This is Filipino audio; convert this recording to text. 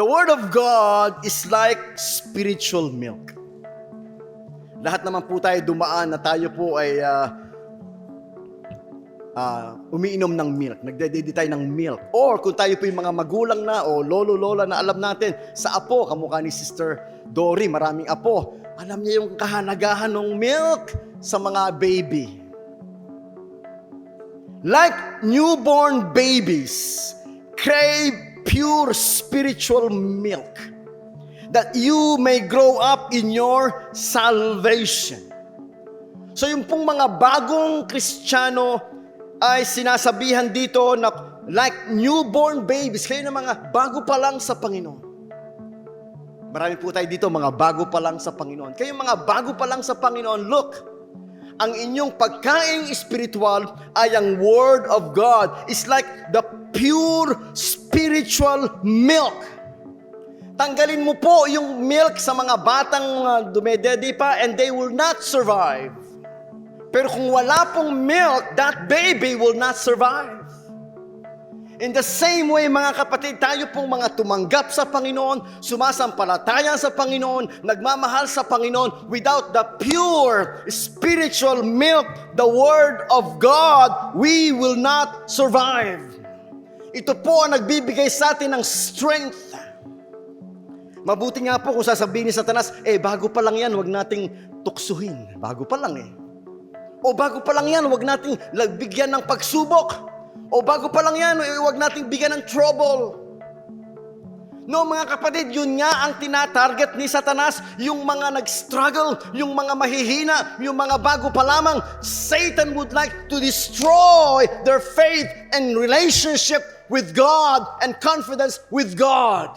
The Word of God is like spiritual milk. Lahat naman po tayo dumaan na tayo po ay umiinom ng milk. Nagdedede tayo ng milk. Or kung tayo po yung mga magulang na o lolo-lola na alam natin, sa apo, kamukha ni Sister Dory, maraming apo. Alam niya yung kahalagahan ng milk sa mga baby. Like newborn babies, crave pure spiritual milk that you may grow up in your salvation. So yung pong mga bagong Kristiyano ay sinasabihan dito na like newborn babies, kayo na mga bago pa lang sa Panginoon. Marami po tayo dito, mga bago pa lang sa Panginoon. Kayo mga bago pa lang sa Panginoon, look, ang inyong pagkaing espiritual ay ang Word of God. It's like the pure spiritual milk. Tanggalin mo po yung milk sa mga batang dumedede pa and they will not survive. Pero kung wala pong milk, that baby will not survive. In the same way, mga kapatid, tayo pong mga tumanggap sa Panginoon, sumasampalataya sa Panginoon, nagmamahal sa Panginoon, without the pure spiritual milk, the Word of God, we will not survive. Ito po ang nagbibigay sa atin ng strength. Mabuti nga po kung sasabihin ni Satanas, bago pa lang yan, huwag nating tuksuhin. Bago pa lang O bago pa lang yan, huwag nating bigyan ng pagsubok. O bago pa lang yan, huwag nating bigyan ng trouble. No, mga kapatid, yun nga ang tinatarget ni Satanas, yung mga nag-struggle, yung mga mahihina, yung mga bago pa lamang. Satan would like to destroy their faith and relationship with God and confidence with God.